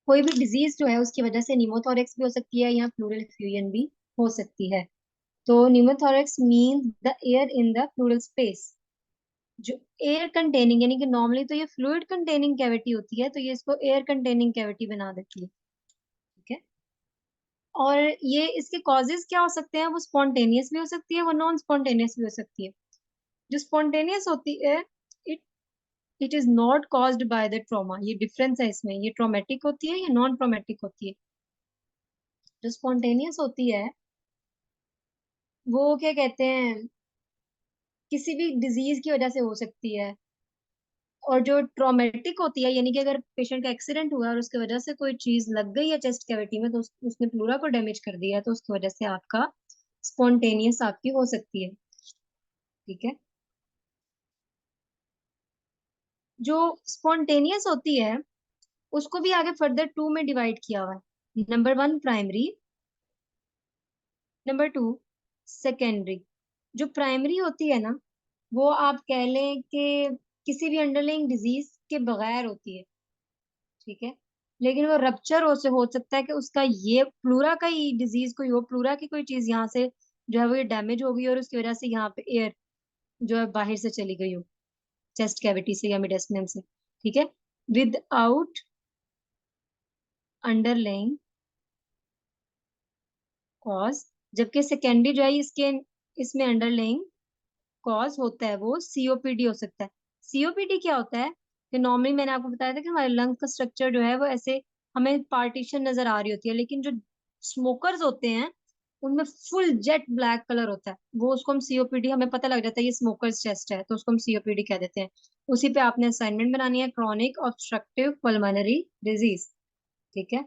कोई भी डिजीज जो है उसकी वजह से न्यूमोथोरेक्स भी हो सकती है या प्लूरल एफ्यूजन भी हो सकती है। तो pneumothorax means the air in the plural space, जो एयर कंटेनिंग, यानी कि नॉर्मली तो ये फ्लूइड कंटेनिंग कैविटी होती है, तो ये इसको एयर कंटेनिंग कैविटी बना देती है। ठीक है। और ये इसके कॉजेज क्या हो सकते हैं, वो स्पॉन्टेनियस भी हो सकती है, वो नॉन स्पॉन्टेनियस भी हो सकती है। जो स्पॉन्टेनियस होती है, it it is not caused by the trauma, ये डिफरेंस है इसमें, ये ट्रॉमेटिक होती है या नॉन ट्रॉमेटिक होती है। जो स्पॉन्टेनियस होती है वो क्या कहते हैं, किसी भी डिजीज की वजह से हो सकती है। और जो ट्रॉमेटिक होती है, यानी कि अगर पेशेंट का एक्सीडेंट हुआ और उसकी वजह से कोई चीज लग गई है चेस्ट कैविटी में, तो उसने प्लूरा को डैमेज कर दिया है, तो उसकी वजह से आपका स्पॉन्टेनियस आपकी हो सकती है। ठीक है। जो स्पॉन्टेनियस होती है उसको भी आगे फर्दर टू में डिवाइड किया हुआ है। Number one primary, number two secondary. जो प्राइमरी होती है ना, वो आप कह लें कि किसी भी अंडरलाइंग डिजीज के बगैर होती है। ठीक है। लेकिन वो रप्चर हो सकता है कि उसका ये प्लूरा का ही डिजीज कोई हो, प्लूरा की कोई चीज यहाँ से जो है वो ये डैमेज हो गई और उसकी वजह से यहाँ पे एयर जो है बाहर से चली गई हो, चेस्ट कैविटी से या मिडेस्टिनम से। ठीक है। Without underlying cause. जबकि सेकेंडरी जो है इसके इसमें अंडरलाइंग कॉज होता है, वो सीओपीडी हो सकता है। सीओपीडी क्या होता है कि नॉर्मली मैंने आपको बताया था कि हमारे लंग का स्ट्रक्चर जो है वो ऐसे हमें पार्टीशन नजर आ रही होती है, लेकिन जो स्मोकर्स होते हैं उनमें फुल जेट ब्लैक कलर होता है, वो उसको हम सीओपीडी, हमें पता लग जाता है ये स्मोकर्स चेस्ट है, तो उसको हम सीओपीडी कह देते हैं। उसी पे आपने असाइनमेंट बनानी है, क्रॉनिक ऑब्स्ट्रक्टिव पल्मोनरी डिजीज। ठीक है।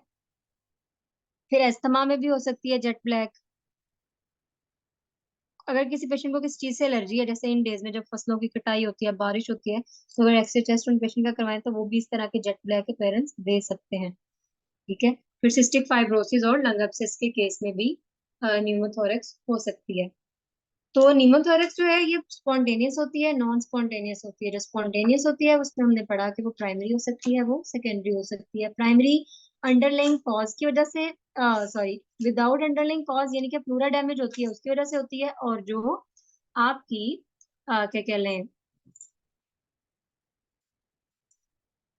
फिर अस्थमा में भी हो सकती है जेट ब्लैक। अगर किसी पेशेंट को किसी चीज से एलर्जी है, जैसे इन डेज में जब फसलों की कटाई होती है, बारिश होती है, तो अगर एक्सरे टेस्ट उन पेशेंट का करवाएं तो वो भी इस तरह के जेट ब्लैक के पेरेंट्स दे सकते हैं। ठीक है। फिर सिस्टिक फाइब्रोसिस और लंग एब्सेस के केस में भी न्यूमोथोरेक्स हो सकती है। तो न्यूमोथोरेक्स जो है ये स्पॉन्टेनियस होती है, नॉन स्पॉन्टेनियस होती है। जो स्पॉन्टेनियस होती है उसमें हमने पढ़ा कि वो प्राइमरी हो सकती है, वो सेकेंडरी हो सकती है। प्राइमरी अंडरलाइंग कॉज की वजह से, सॉरी, विदाउट अंडरलाइंग कॉज यानी कि प्लूरा डैमेज होती है उसकी वजह से होती है। और जो आपकी क्या कह लें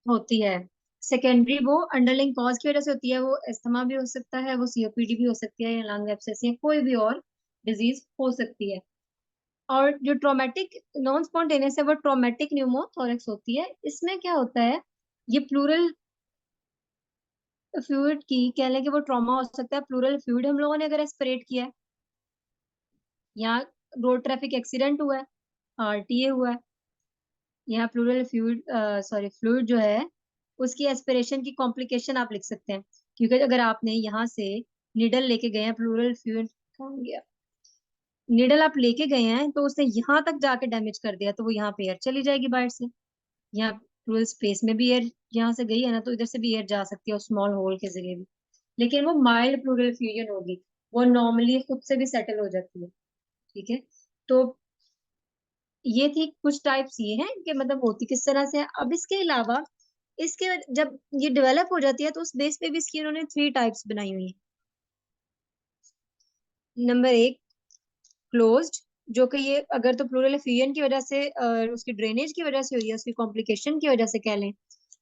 होती है सेकेंडरी, वो अंडरलाइंग कॉज की वजह से होती है, वो अस्थमा भी हो सकता है, वो सीओपीडी भी हो सकती है, या लंग एब्सेस या कोई भी और डिजीज हो सकती है। और जो ट्रोमेटिक नॉन स्पॉन्टेनियस है वो ट्रोमेटिक न्यूमोथोरेक्स होती है। इसमें क्या होता है, ये प्लूरल फ्लूइड की कह लें कि वो ट्रॉमा हो सकता है। प्लूरल फ्लूइड हम लोगों ने अगर एस्पिरेट किया है, या रोड ट्रैफिक एक्सीडेंट हुआ है, आरटीए हुआ है, यहाँ प्लूरल फ्लूइड, सॉरी फ्लूइड जो है उसकी एस्पिरेशन की कॉम्प्लिकेशन आप लिख सकते हैं। क्योंकि अगर आपने यहाँ से निडल लेके गए हैं, प्लूरल फ्लूइड कहाँ गया, निडल आप लेके गए हैं तो उसने यहाँ तक जाके डैमेज कर दिया, तो वो यहाँ पे एयर चली जाएगी बाहर से। यहाँ प्लूरल स्पेस में भी एयर यहाँ से गई है ना, तो इधर से भी एयर जा सकती है और स्मॉल होल के जरिए भी। लेकिन वो माइल्ड प्लूरल फ्यूजन होगी, वो नॉर्मली खुद से भी सेटल हो जाती है। ठीक है। तो ये थी कुछ टाइप्स, ये हैं कि मतलब होती किस तरह से है। अब इसके अलावा इसके जब ये डेवलप हो जाती है तो उस बेस पे भी इसकी उन्होंने थ्री टाइप्स बनाई हुई है। नंबर एक क्लोज्ड, जो कि ये अगर तो प्लूरल एफिशिएंट की वजह से उसकी ड्रेनेज की वजह से हुई है, उसकी कॉम्प्लिकेशन की वजह से कह लें,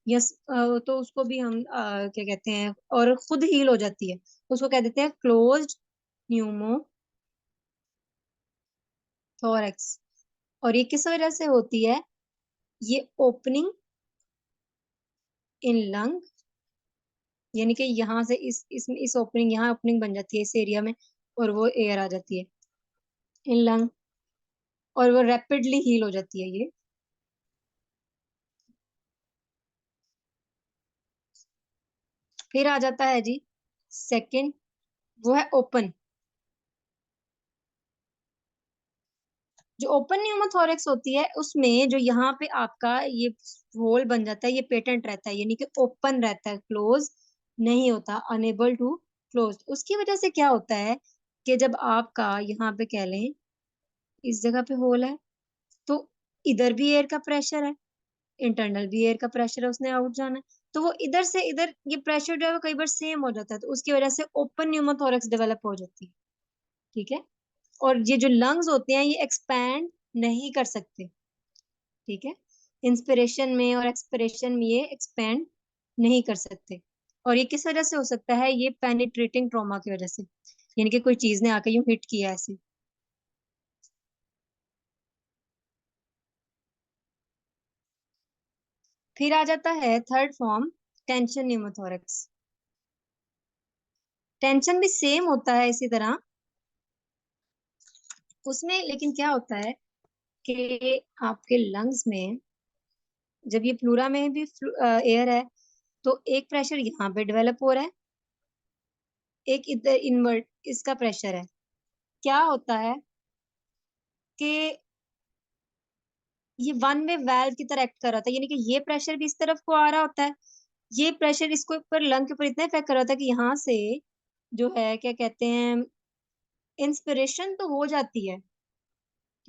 यस, तो उसको भी हम क्या कहते हैं, और खुद हील हो जाती है, उसको कह देते हैं क्लोज्ड न्यूमोथोरेक्स। और ये किस वजह से होती है, ये ओपनिंग इन लंग, यानी कि यहाँ से इस ओपनिंग, यहाँ ओपनिंग बन जाती है इस एरिया में, और वो एयर आ जाती है इन लंग, और वो रैपिडली हील हो जाती है ये। फिर आ जाता है जी सेकंड, वो है ओपन। जो ओपन न्यूमोथोरेक्स होती है उसमें जो यहाँ पे आपका ये होल बन जाता है, ये पेटेंट रहता है, यानी कि ओपन रहता है, क्लोज नहीं होता, अनेबल टू क्लोज। उसकी वजह से क्या होता है कि जब आपका यहाँ पे कह लें इस जगह पे होल है, तो इधर भी एयर का प्रेशर है, इंटरनल भी एयर का प्रेशर है, उसने आउट जाना है। तो वो इधर से इधर ये प्रेशर जो है वो कई बार सेम हो जाता है, तो उसकी वजह से ओपन न्यूमोथोरैक्स डेवलप हो जाती है। ठीक है। और ये जो लंग्स होते हैं ये एक्सपैंड नहीं कर सकते। ठीक है। इंस्पिरेशन में और एक्सपिरेशन में ये एक्सपैंड नहीं कर सकते। और ये किस वजह से हो सकता है? ये पेनिट्रेटिंग ट्रॉमा की वजह से, यानी कि कोई चीज ने आके यूं हिट किया ऐसे। फिर आ जाता है third form, tension pneumothorax. Tension भी सेम होता है इसी तरह, उसमें लेकिन क्या होता है कि आपके लंग्स में जब ये प्लूरा में भी एयर है, तो एक प्रेशर यहाँ पे डेवलप हो रहा है, एक इधर इनवर्ट इसका प्रेशर है। क्या होता है कि ये वन वे वाल्व की तरह एक्ट कर रहा था, यानी कि ये प्रेशर भी इस तरफ को आ रहा होता है, ये प्रेशर इसको ऊपर लंग के ऊपर इतना इफेक्ट कर रहा था कि यहाँ से जो है क्या कहते हैं, इंस्पिरेशन तो हो जाती है।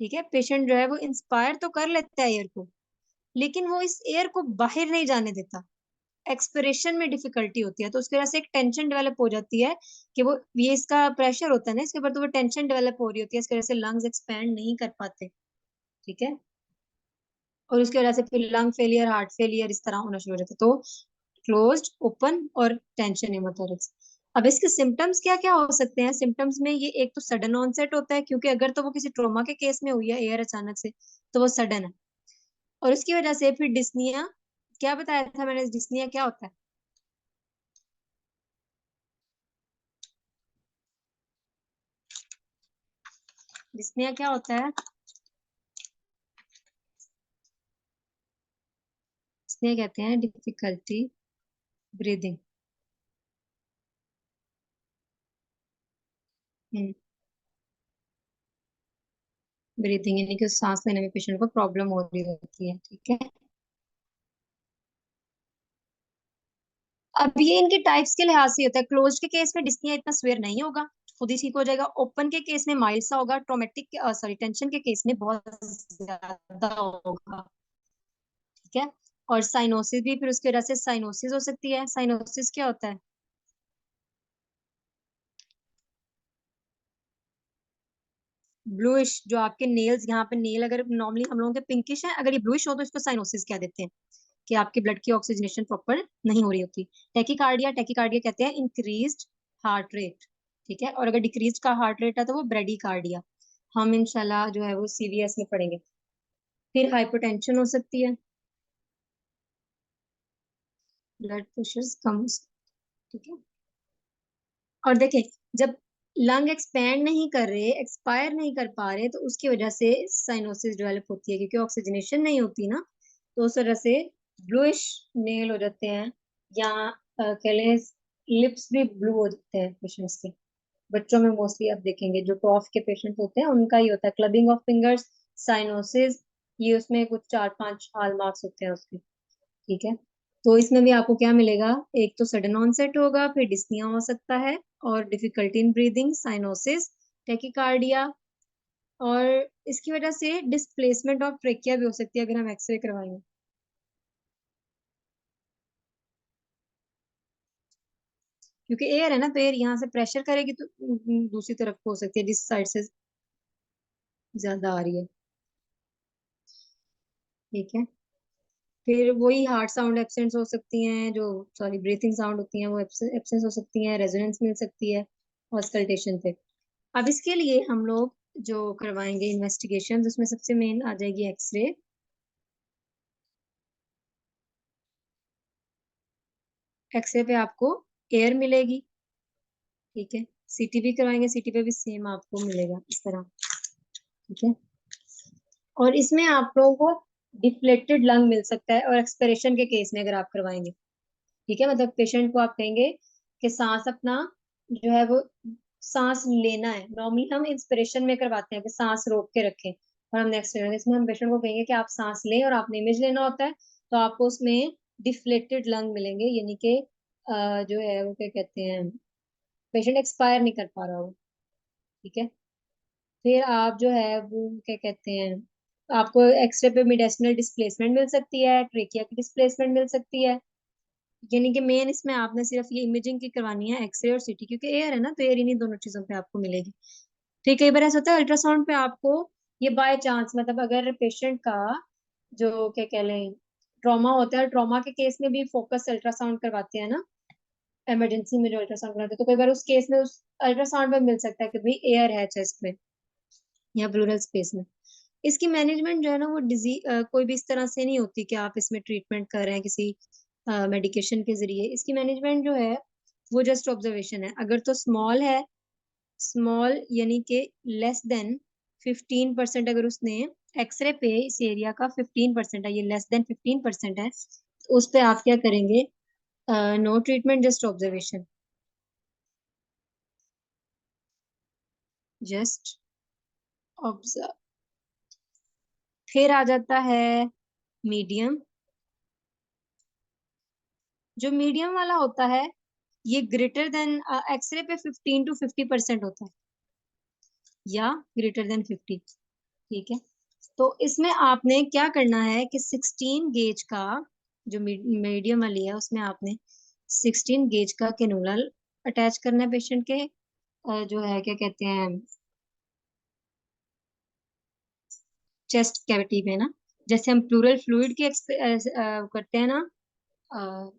ठीक है, पेशेंट जो है वो इंस्पायर तो कर लेता है एयर को, लेकिन वो इस एयर को बाहर नहीं जाने देता। एक्सपिरेशन में डिफिकल्टी होती है, तो उसकी वजह से एक टेंशन डेवलप हो जाती है कि वो ये इसका प्रेशर होता है ना इसके ऊपर, तो वो टेंशन डेवलप हो रही होती है, इसकी वजह से लंग्स एक्सपैंड नहीं कर पाते। ठीक है। और उसकी वजह से फिर लंग फेलियर, हार्ट फेलियर इस तरह होना शुरू हो जाता है। तो क्लोज्ड, ओपन और टेंशन हेमोथोरैक्स। अब इसके सिम्टम्स क्या क्या हो सकते हैं? सिम्टम्स में ये एक तो सडन ऑनसेट होता है, क्योंकि अगर तो वो किसी ट्रोमा के केस में हुई है एयर अचानक से, तो वो सडन है। और उसकी वजह से फिर डिस्निया, क्या बताया था मैंने, डिस्निया क्या होता है? डिस्निया क्या होता है? डिस्निया कहते हैं डिफिकल्टी ब्रीदिंग। ब्रीदिंग यानी कि सांस लेने में पेशेंट को प्रॉब्लम हो रही होती है। ठीक है। अब ये इनके टाइप्स के लिहाज से होता है, क्लोज के केस में डिस्निया इतना स्वेयर नहीं होगा, खुद ही ठीक हो जाएगा। ओपन के केस में माइल्ड सा होगा, ट्रोमेटिक सॉरी टेंशन के केस में बहुत ज्यादा होगा। ठीक है। और साइनोसिस भी फिर उसकी वजह से साइनोसिस हो सकती है। साइनोसिस क्या होता है? ब्लूइश, जो आपके नेल्स यहाँ पे नेल अगर नॉर्मली हम लोगों के पिंकिश है, अगर ये ब्लूइश हो तो इसको साइनोसिस कह देते हैं, कि आपकी ब्लड की ऑक्सीजनेशन प्रॉपर नहीं हो रही होती। टेकिकार्डिया, टेकिकार्डिया कहते हैं इंक्रीज्ड हार्ट रेट। ठीक है। और अगर डिक्रीज का हार्ट रेट है तो वो ब्रेडिकार्डिया, हम इंशाल्लाह जो है वो सीवीएस में पढ़ेंगे। फिर हाइपरटेंशन हो सकती है, ब्लड प्रेशर कम हो ठीक है। और देखें, जब लंग एक्सपैंड नहीं कर रहे, एक्सपायर नहीं कर पा रहे, तो उसकी वजह से साइनोसिस डेवलप होती है, क्योंकि ऑक्सीजनेशन नहीं होती ना, तो उस वजह से ब्लूइश नेल हो जाते हैं, या कह लें लिप्स भी ब्लू हो जाते हैं पेशेंट्स के। बच्चों में मोस्टली आप देखेंगे जो कॉफ के पेशेंट होते हैं उनका ही होता है, क्लबिंग ऑफ फिंगर्स, साइनोसिस, ये उसमें कुछ 4-5 हॉल मार्क्स होते हैं उसके। ठीक है। तो इसमें भी आपको क्या मिलेगा? एक तो सडन ऑनसेट होगा, फिर डिस्निया हो सकता है, और difficulty in breathing, cyanosis, tachycardia, और इसकी वजह से डिस्प्लेसमेंट ऑफ ट्रेकिया भी हो सकती है अगर हम एक्सरे करवाएंगे। क्योंकि एयर है ना, तो एयर यहाँ से प्रेशर करेगी तो दूसरी तरफ को हो सकती है जिस साइड से ज्यादा आ रही है। ठीक है। फिर वही हार्ट साउंड एब्सेंस हो सकती हैं, जो सॉरी ब्रीथिंग साउंड होती हैं वो एब्सेंस हो सकती हैं, रेजोनेंस मिल सकती है ऑस्कल्टेशन पे। अब इसके लिए हम लोग जो करवाएंगे इन्वेस्टिगेशन, उसमें सबसे मेन आ जाएगी एक्सरे। एक्सरे पे आपको एयर मिलेगी। ठीक है। सीटी भी करवाएंगे, सीटी पे भी सेम आपको मिलेगा इस तरह। ठीक है। और इसमें आप लोगों को डिफ्लेक्टेड लंग मिल सकता है, और एक्सपिरेशन के केस में अगर आप करवाएंगे। ठीक है, मतलब पेशेंट को आप कहेंगे कि सांस अपना जो है वो सांस लेना है। नॉर्मली हम इंस्पिरेशन में करवाते हैं कि सांस रोक के रखें, और हम नेक्स्ट इसमें हम पेशेंट को कहेंगे कि आप सांस लें, और आपने इमेज लेना होता है, तो आपको उसमें डिफ्लेक्टेड लंग मिलेंगे, यानी कि जो है वो क्या कहते हैं, पेशेंट एक्सपायर नहीं कर पा रहा हो। ठीक है। फिर आप जो है वो क्या कहते हैं, आपको एक्सरे पे मेडिसिनल डिस्प्लेसमेंट मिल सकती है, ट्रेकिया की डिस्प्लेसमेंट मिल सकती है। यानी कि मेन इसमें आपने सिर्फ ये इमेजिंग की करवानी है, एक्सरे और सीटी, क्योंकि एयर है ना, तो एयर इन्हीं दोनों चीजों पे आपको मिलेगी। ठीक, कई बार ऐसा होता है अल्ट्रासाउंड पे आपको ये बाय चांस, मतलब अगर पेशेंट का जो क्या कह लें ट्रॉमा होता है, ट्रॉमा के केस में भी फोकस अल्ट्रासाउंड करवाते हैं ना, इमरजेंसी में जो अल्ट्रासाउंड कराते हैं, तो कई बार उस केस में उस अल्ट्रासाउंड में मिल सकता है कि भाई एयर है चेस्ट में या प्लूरल स्पेस में। इसकी मैनेजमेंट जो है ना वो कोई भी इस तरह से नहीं होती कि आप इसमें ट्रीटमेंट कर रहे हैं किसी मेडिकेशन के जरिए। इसकी मैनेजमेंट जो है वो जस्ट ऑब्जर्वेशन है। अगर तो स्मॉल है, स्मॉल यानी कि लेस देन 15%, अगर उसने एक्सरे पे इस एरिया का 15% है, ये लेस देन 15% है, तो उस पे आप क्या करेंगे? No treatment, just observation, just observe. फिर आ जाता है मीडियम। जो मीडियम वाला होता है ये ग्रेटर देन एक्सरे पे 15 to 50% होता है, या ग्रेटर देन 50। ठीक है, तो इसमें आपने क्या करना है कि 16 गेज का, जो मीडियम वाली है उसमें आपने 16 गेज का कैनुला अटैच करना है पेशेंट के जो है क्या कहते हैं चेस्ट कैविटी में ना। जैसे हम प्लूरल फ्लूइड की करते हैं ना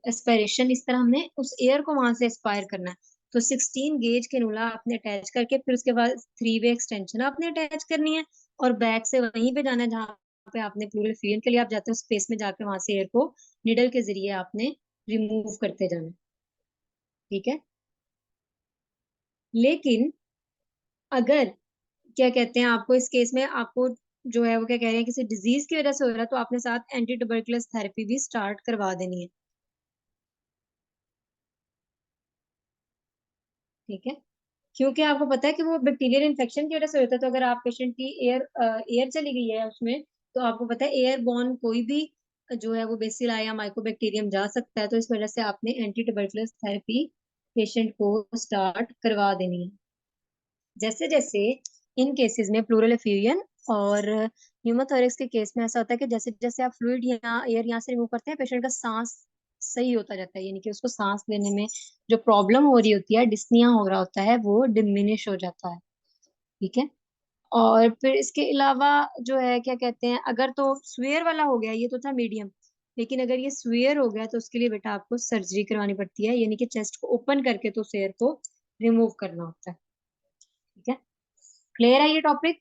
एस्पायरेशन, इस तरह हमने उस एयर को वहां से एस्पायर करना है। तो 16 गेज कैनुला आपने अटैच करके फिर उसके बाद 3 वे एक्सटेंशन आपने अटैच करनी है, और बैक से वहीं पे जाना है जहाँ पे आपने प्लूरल फ्लूइड के लिए आप जाते हो स्पेस में, जाके वहां से एयर को निडल के जरिए आपने रिमूव करते जाना है। ठीक है, लेकिन अगर क्या कहते हैं आपको इस केस में आपको जो है वो क्या कह रहे हैं किसी डिजीज की वजह से हो रहा है, तो आपने साथ एंटी ट्यूबरकुलस थेरेपी भी स्टार्ट करवा देनी है। ठीक है, क्योंकि आपको पता है कि वो बैक्टीरियल इन्फेक्शन की वजह से होता है, तो अगर आप पेशेंट की एयर एयर चली गई है उसमें, तो आपको पता है एयर बॉर्न कोई भी जो है वो बेसिल या माइकोबैक्टीरियम जा सकता है, तो इस वजह से आपने एंटी ट्यूबरकुलस थेरेपी पेशेंट को स्टार्ट करवा देनी है। जैसे जैसे इन केसेस में प्लूरल एफ्यूजन और न्यूमोथोरेक्स के केस में ऐसा होता है कि जैसे जैसे आप फ्लूइड यहाँ एयर यहाँ से रिमूव करते हैं, पेशेंट का सांस सही होता जाता है, यानी कि उसको सांस लेने में जो प्रॉब्लम हो रही होती है, डिस्निया हो रहा होता है, वो डिमिनिश हो जाता है। ठीक है, और फिर इसके अलावा जो है क्या कहते हैं, अगर तो स्वेयर वाला हो गया, ये तो था मीडियम, लेकिन अगर ये स्वेयर हो गया तो उसके लिए बेटा आपको सर्जरी करवानी पड़ती है, यानी कि चेस्ट को ओपन करके तो उस एयर को रिमूव करना होता है। ठीक है, क्लियर है ये टॉपिक?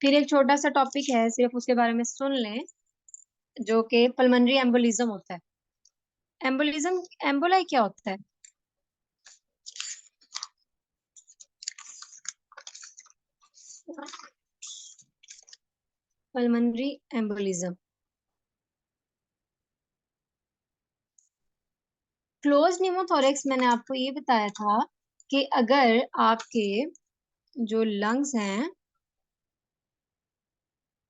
फिर एक छोटा सा टॉपिक है, सिर्फ उसके बारे में सुन लें, जो कि पल्मोनरी एम्बोलिज्म होता है। एम्बोलिज्म, एम्बोलाई क्या होता है? पल्मोनरी एम्बोलिज्म, क्लोज न्यूमोथोरेक्स, मैंने आपको ये बताया था कि अगर आपके जो लंग्स हैं,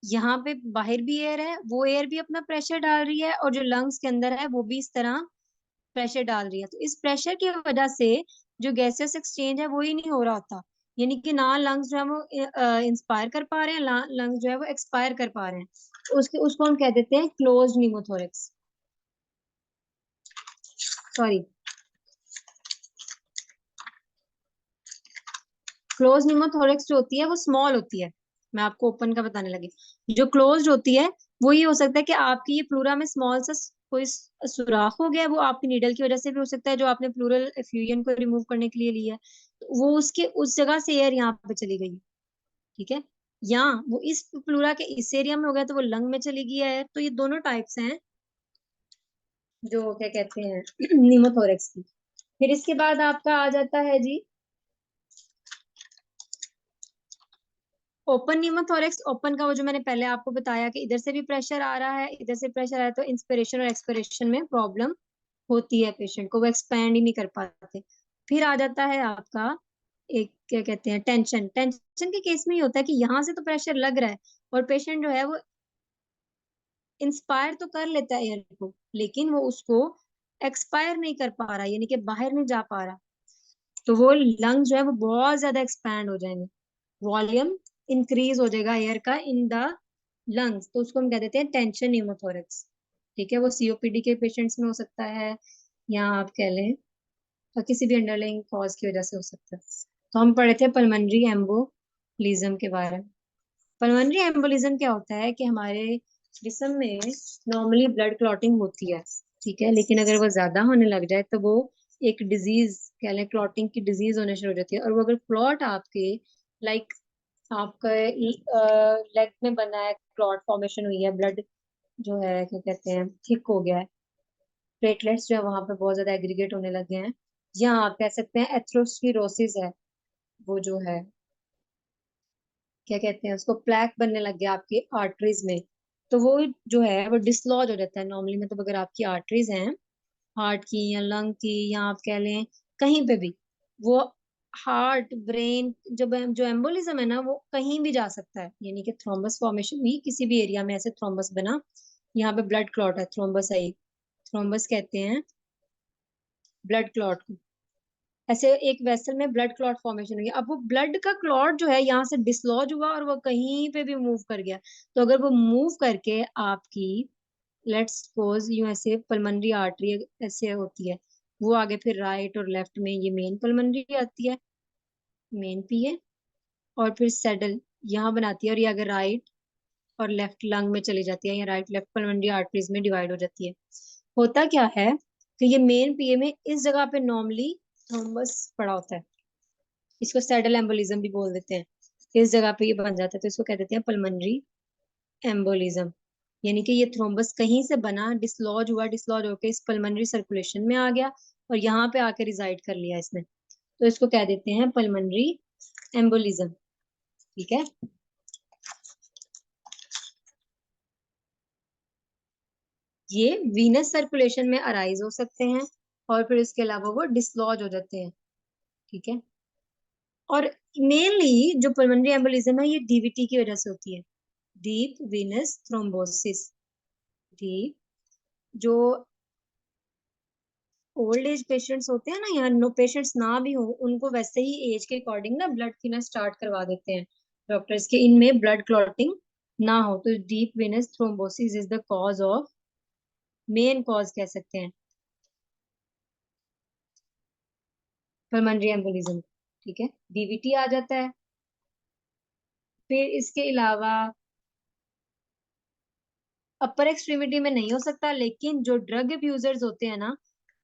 यहाँ पे बाहर भी एयर है, वो एयर भी अपना प्रेशर डाल रही है, और जो लंग्स के अंदर है वो भी इस तरह प्रेशर डाल रही है, तो इस प्रेशर की वजह से जो गैसेस एक्सचेंज है वो ही नहीं हो रहा होता, यानी कि ना लंग्स जो है वो इंस्पायर कर पा रहे हैं, लंग्स जो है वो एक्सपायर कर पा रहे हैं, तो उसको हम कह देते हैं close pneumothorax. Sorry, close pneumothorax जो होती है वो स्मॉल होती है, मैं आपको ओपन का बताने लगी। जो क्लोज होती है वो ये हो सकता है कि आपकी ये प्लूरा में स्मॉल सा कोई सुराख हो गया है, वो आपकी नीडल की वजह से भी हो सकता है, जो आपने प्लूरल एफ्यूजन को रिमूव करने के लिए लिया है, तो वो उसके उस जगह से एयर यहाँ पे चली गई है। ठीक है, या वो इस प्लूरा के इस एरिया में हो गया तो वो लंग में चली गई है, तो ये दोनों टाइप्स हैं जो क्या कहते हैं निमोथोरेक्स की। फिर इसके बाद आपका आ जाता है जी ओपन न्यूमोथोरेक्स। ओपन का वो जो मैंने पहले आपको बताया कि इधर से भी प्रेशर आ रहा है, इधर से प्रेशर आया, तो इंस्पिरेशन और एक्सपिरेशन में प्रॉब्लम होती है पेशेंट को, वो एक्सपैंड ही नहीं कर पाते। फिर आ जाता है आपका एक क्या कहते हैं टेंशन। टेंशन के केस में ये होता है कि यहाँ से तो प्रेशर लग रहा है, और पेशेंट जो है वो इंस्पायर तो कर लेता है एयर को, लेकिन वो उसको एक्सपायर नहीं कर पा रहा, यानी कि बाहर नहीं जा पा रहा। तो वो लंग्स जो है वो बहुत ज्यादा एक्सपैंड हो जाएंगे, वॉल्यूम इंक्रीज हो जाएगा एयर का इन द लंग्स, तो उसको हम कह देते हैं टेंशन न्यूमोथोरेक्स। ठीक है, वो सीओपीडी के पेशेंट्स में हो सकता है, या आप कह लें तो किसी भी अंडरलाइंग कॉज की वजह से हो सकता है। तो हम पढ़े थे पल्मोनरी एम्बोलिज्म के बारे में। पल्मोनरी एम्बोलिज्म क्या होता है कि हमारे जिस्म में नॉर्मली ब्लड क्लॉटिंग होती है, ठीक है, लेकिन अगर वो ज्यादा होने लग जाए तो वो एक डिजीज कह लें, क्लॉटिंग की डिजीज होने शुरू हो जाती है। और वो अगर क्लॉट आपके लाइक आपका लेग में बना है, क्लॉट फॉर्मेशन हुई है, ब्लड जो है क्या कहते हैं थिक हो गया है, प्लेटलेट्स जो है वहां पे बहुत ज्यादा एग्रीगेट होने लगे हैं, या आप कह सकते हैं एथ्रोस्क्लेरोसिस है, वो जो है क्या कहते हैं उसको, प्लैक बनने लग गया आपके आर्टरीज में, तो वो जो है वो डिसलॉज हो जाता है नॉर्मली। मतलब अगर आपकी आर्टरीज हैं हार्ट की या लंग की, या आप कह लें कहीं पे भी, वो हार्ट ब्रेन जब जो एम्बोलिज्म है ना वो कहीं भी जा सकता है, यानी कि थ्रोम्बस फॉर्मेशन हुई किसी भी एरिया में, ऐसे थ्रोम्बस बना, यहाँ पे ब्लड क्लॉट है, थ्रोम्बस आई, थ्रोम्बस कहते हैं ब्लड क्लॉट को। ऐसे एक वेसल में ब्लड क्लॉट फॉर्मेशन हो गया, अब वो ब्लड का क्लॉट जो है यहाँ से डिसलॉज हुआ और वो कहीं पे भी मूव कर गया, तो अगर वो मूव करके आपकी लेट्स सपोज यूं ऐसे पल्मोनरी आर्टरी ऐसे होती है, वो आगे फिर राइट और लेफ्ट में ये मेन पल्मोनरी आती है, मेन पीए, और फिर सेडल यहाँ बनाती है, और ये अगर राइट और लेफ्ट लंग में चली जाती है, या राइट लेफ्ट पल्मोनरी आर्टरीज में डिवाइड हो जाती है। होता क्या है कि ये मेन पीए में इस जगह पे नॉर्मली थ्रोम्बस पड़ा होता है, इसको सैडल एम्बोलिज्म भी बोल देते हैं, इस जगह पे ये बन जाता है, तो इसको कह देते हैं पल्मोनरी एम्बोलिज्म। यानी कि ये थ्रोम्बस कहीं से बना, डिसलॉज हुआ, डिसलॉज होकर इस पल्मोनरी सर्कुलेशन में आ गया और यहाँ पे आके रिजाइड कर लिया इसने, तो इसको कह देते हैं पल्मोनरी एम्बोलिज्म। ठीक है, ये वीनस सर्कुलेशन में अराइज हो सकते हैं और फिर इसके अलावा वो डिसलॉज हो जाते हैं। ठीक है, और मेनली जो पल्मोनरी एम्बोलिज्म है ये डीवीटी की वजह से होती है, डीप वीनस थ्रोम्बोसिस। डीप जो ओल्ड एज पेशेंट्स होते हैं ना, या नो पेशेंट्स ना भी हो, उनको वैसे ही एज के अकॉर्डिंग ना ब्लड थिनर स्टार्ट करवा देते हैं डॉक्टर्स के, इनमें ब्लड क्लॉटिंग ना हो, तो deep venous thrombosis is the cause of, main cause कह सकते हैं पल्मोनरी एम्बोलिज्म। ठीक है, डीवीटी आ जाता है। फिर इसके अलावा अपर एक्सट्रीमिटी में नहीं हो सकता, लेकिन जो ड्रग अब्यूजर्स होते हैं ना,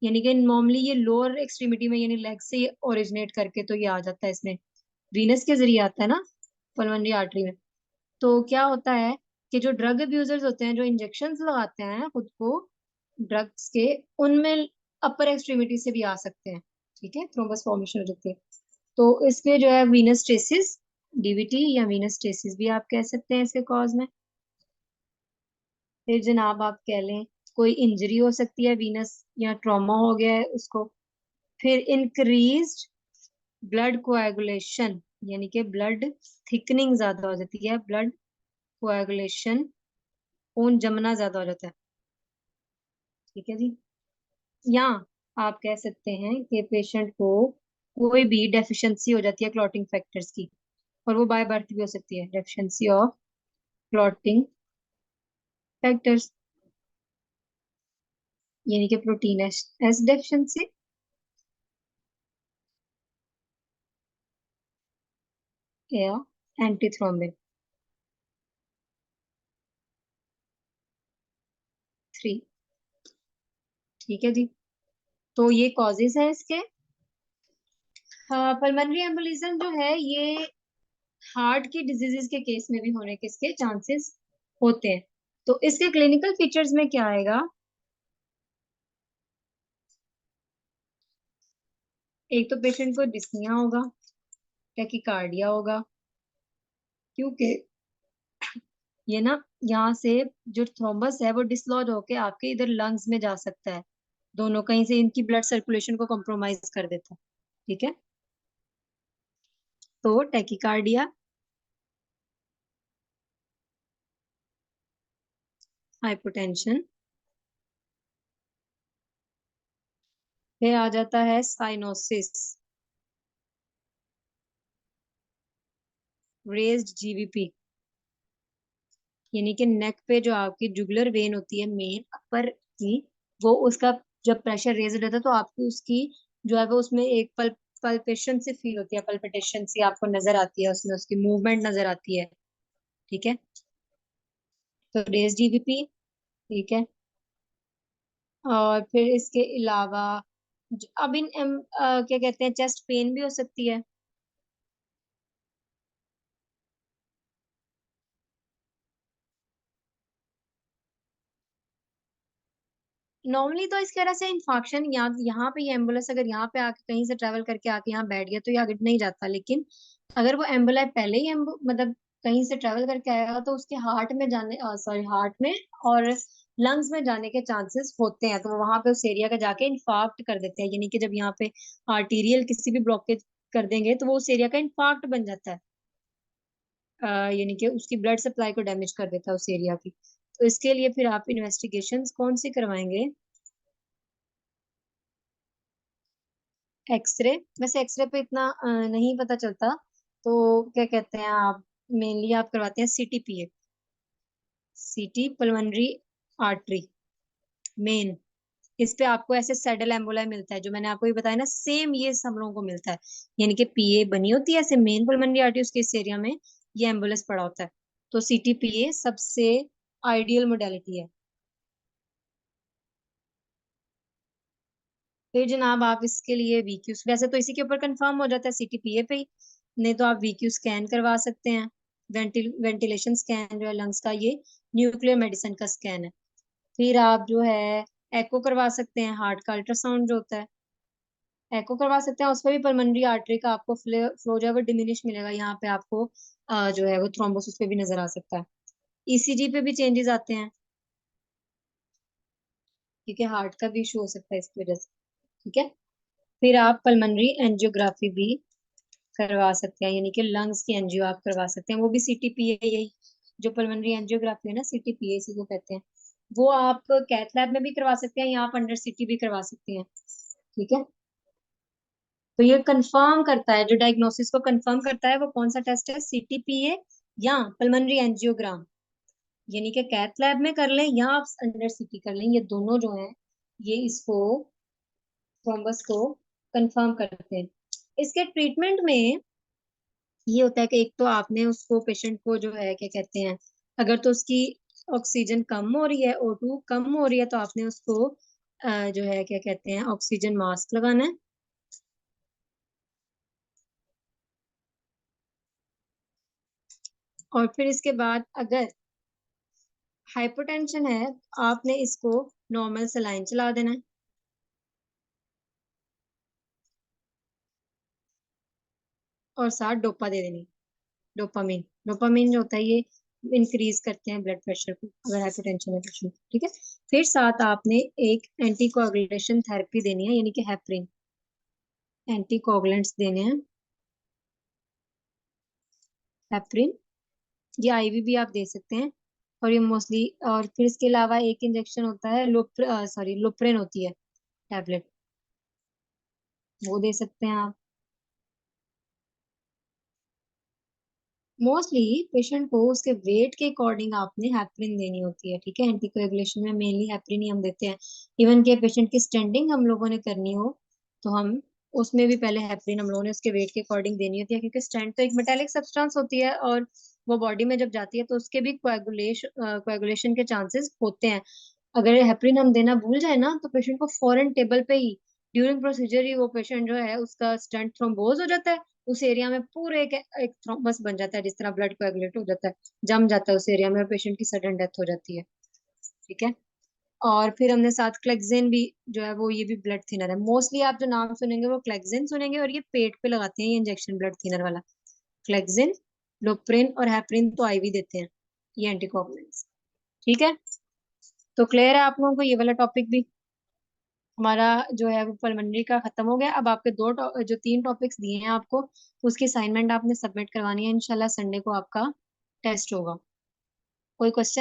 यानी कि नॉर्मली ये लोअर एक्सट्रीमिटी में यानी लेग से ओरिजिनेट करके तो ये आ जाता है इसमें, वीनस के जरिए आता है ना पल्मोनरी आर्टरी में। तो क्या होता है कि जो ड्रग अब्यूजर्स होते हैं, जो इंजेक्शंस लगाते हैं खुद को ड्रग्स के, उनमें अपर एक्सट्रीमिटी से भी आ सकते हैं। ठीक है, थ्रोम्बस फॉर्मेशन हो जाती है, तो इसके जो है वीनस स्टेसिस, डीवीटी या वीनस स्टेसिस भी आप कह सकते हैं इसके कॉज में। फिर जनाब आप कह लें कोई इंजरी हो सकती है वीनस, या ट्रॉमा हो गया है उसको। फिर इंक्रीज्ड ब्लड कोएगुलेशन, यानी कि ब्लड थिकनिंग ज्यादा हो जाती है, ब्लड कोएगुलेशन, खून जमना ज्यादा हो जाता है। ठीक है जी, या आप कह सकते हैं कि पेशेंट को कोई भी डेफिशिएंसी हो जाती है क्लॉटिंग फैक्टर्स की, और वो बाय बर्थ भी हो सकती है, डेफिशिएंसी ऑफ क्लॉटिंग फैक्टर्स, यानी कि प्रोटीन एस एस डेफिशिएंसी या एंटीथ्रोम्बिन 3। ठीक है जी, तो ये कॉजेज हैं इसके। पल्मोनरी एम्बोलिज्म जो है ये हार्ट की डिजीजेस के केस में भी होने के इसके चांसेस होते हैं। तो इसके क्लिनिकल फीचर्स में क्या आएगा, एक तो पेशेंट को डिस्निया होगा, टैकीकार्डिया होगा, क्योंकि ये ना यहाँ से जो थ्रोम्बस है वो डिसलॉज होके आपके इधर लंग्स में जा सकता है, दोनों कहीं से इनकी ब्लड सर्कुलेशन को कॉम्प्रोमाइज कर देता है। ठीक है, तो टैकीकार्डिया, हाइपोटेंशन, फिर आ जाता है साइनोसिस, रेज्ड जीवीपी, यानी कि नेक पे जो आपकी जुगुलर वेन होती है मेन अपर की, वो उसका जब प्रेशर रेज रहता है तो आपको उसकी जो है वो उसमें एक पल्पेशन से फील होती है, पल्पिटेशन सी आपको नजर आती है, उसमें उसकी मूवमेंट नजर आती है। ठीक है, तो रेज जीवीपी। ठीक है, और फिर इसके अलावा अब क्या कहते हैं, चेस्ट पेन भी हो सकती है। नॉर्मली तो इस तरह से इंफॉर्क्शन यहाँ यहाँ पे ये एम्बुलेंस अगर यहाँ पे आके कहीं से ट्रेवल करके आके यहाँ बैठ गया तो ये आगे नहीं जाता, लेकिन अगर वो एम्बुलेंस पहले ही मतलब कहीं से ट्रेवल करके आएगा तो उसके हार्ट में जाने, सॉरी हार्ट में और लंग्स में जाने के चांसेस होते हैं, तो वहां पे उस एरिया का जाके इन्फार्क्ट कर देते हैं, यानी कि जब यहाँ पे आर्टीरियल किसी भी ब्लॉकेज कर देंगे तो वो उस एरिया का इन्फार्क्ट बन जाता है। यानी कि उसकी ब्लड सप्लाई को डैमेज कर देता है उस एरिया की। तो इसके लिए फिर आप इन्वेस्टिगेशंस कौन सी करवाएंगे? एक्सरे। वैसे एक्सरे पे इतना नहीं पता चलता, तो क्या कहते हैं आप, मेनली आप करवाते हैं सीटीपीए, सीटी पल्मोनरी आर्टरी मेन। इस पे आपको ऐसे सैडल एम्बुला मिलता है, जो मैंने आपको ये बताया ना, सेम ये सब लोगों को मिलता है, यानी कि पीए बनी होती है ऐसे मेन पल्मोनरी आर्टरी, उसके इस एरिया में ये एम्बुलेंस पड़ा होता है। तो सीटीपीए सबसे आइडियल मोडेलिटी है। फिर जनाब आप इसके लिए वीक्यू, वैसे तो इसी के ऊपर कंफर्म हो जाता है सीटीपीए पे ही, नहीं तो आप वीक्यू स्कैन करवा सकते हैं। वेंटिलेशन स्कैन जो है लंग्स का, ये न्यूक्लियर मेडिसिन का स्कैन है। फिर आप जो है एको करवा सकते हैं, हार्ट का अल्ट्रासाउंड जो होता है, एको करवा सकते हैं। उसमें भी पल्मोनरी आर्टरी का आपको फ्लो जो है वो डिमिनिश मिलेगा, यहाँ पे आपको जो है वो थ्रोम्बोसिस पे भी नजर आ सकता है। ईसीजी पे भी चेंजेस आते हैं, क्योंकि हार्ट का भी इशू हो सकता है इसकी वजह से। ठीक है, फिर आप पल्मोनरी एंजियोग्राफी भी करवा सकते हैं, यानी कि लंग्स की एंजियो आप करवा सकते हैं, वो भी सीटीपीए यही, जो पल्मोनरी एंजियोग्राफी है ना, सीटीपीए इसी को कहते हैं। वो आप कैथ लैब में भी करवा सकते हैं या आप अंडर सिटी भी करवा सकते हैं। ठीक है, तो ये कंफर्म करता है, जो डायग्नोसिस को कंफर्म करता है वो कौन सा टेस्ट है, सीटीपीए या पल्मोनरी एंजियोग्राम, यानी कि कैथ लैब में कर लें या आप अंडर सिटी कर लें, ये दोनों जो है ये इसको थ्रोम्बस को कंफर्म करते हैं। इसके ट्रीटमेंट में ये होता है कि एक तो आपने उसको पेशेंट को जो है क्या कहते हैं, अगर तो उसकी ऑक्सीजन कम हो रही है, O2 कम हो रही है, तो आपने उसको जो है क्या कहते हैं ऑक्सीजन मास्क लगाना है। और फिर इसके बाद अगर हाइपोटेंशन है, आपने इसको नॉर्मल सलाइन चला देना है। और साथ डोपा दे देनी, डोपामीन। डोपामीन जो होता है ये इंक्रीज करते हैं ब्लड प्रेशर को, अगर हाइपोटेंशन है पेशेंट। ठीक है, फिर साथ आपने एक एंटीकोagulation थेरेपी देनी है, यानी कि हेपरिन, एंटीकोगुलेंट्स देने हैं, हेपरिन। ये आईवी भी आप दे सकते हैं, और ये मोस्टली, और फिर इसके अलावा एक इंजेक्शन होता है सॉरी लोप्रिन होती है टैबलेट, वो दे सकते हैं आप। मोस्टली पेशेंट को उसके वेट के अकॉर्डिंग आपने हेपरिन देनी होती है। ठीक है, एंटीकोएगुलेशन में मेनली हेपरिन ही हम देते हैं। इवन के पेशेंट की स्टेंडिंग हम लोगों ने करनी हो तो हम उसमें भी पहले हेपरिन हम लोगों ने उसके वेट के अकॉर्डिंग देनी होती है, क्योंकि स्टेंट तो एक मेटेलिक सब्सटेंस होती है और वो बॉडी में जब जाती है तो उसके भी कोएगुलेशन के चांसेस होते हैं। अगर हेपरिन हम देना भूल जाए ना तो पेशेंट को फॉरन टेबल पे ही ड्यूरिंग प्रोसीजर ही वो पेशेंट जो है उसका स्टंट थ्रोम्बोज हो जाता है, उस एरिया में पूरे एक थ्रोम्बस बन जाता है, जिस तरह ब्लड कोएगुलेट हो जाता है, जम जाता है उस एरिया में और पेशेंट की सडन डेथ हो जाती है। ठीक है, और फिर हमने साथ क्लेक्सिन भी जो है वो, ये भी ब्लड थिनर है। मोस्टली आप जो नाम सुनेंगे वो क्लेक्सिन सुनेंगे, और ये पेट पे लगाते हैं ये इंजेक्शन ब्लड थिनर वाला, क्लेक्सिन, लोप्रिन और हेपरिन तो आईवी देते हैं, ये एंटीकोगुलेंट्स। ठीक है, तो क्लियर है आप लोगों को ये वाला टॉपिक भी? हमारा जो है वो पल्मोनरी का खत्म हो गया। अब आपके जो 3 टॉपिक्स दिए हैं आपको, उसकी असाइनमेंट आपने सबमिट करवानी है, इंशाल्लाह संडे को आपका टेस्ट होगा। कोई क्वेश्चन?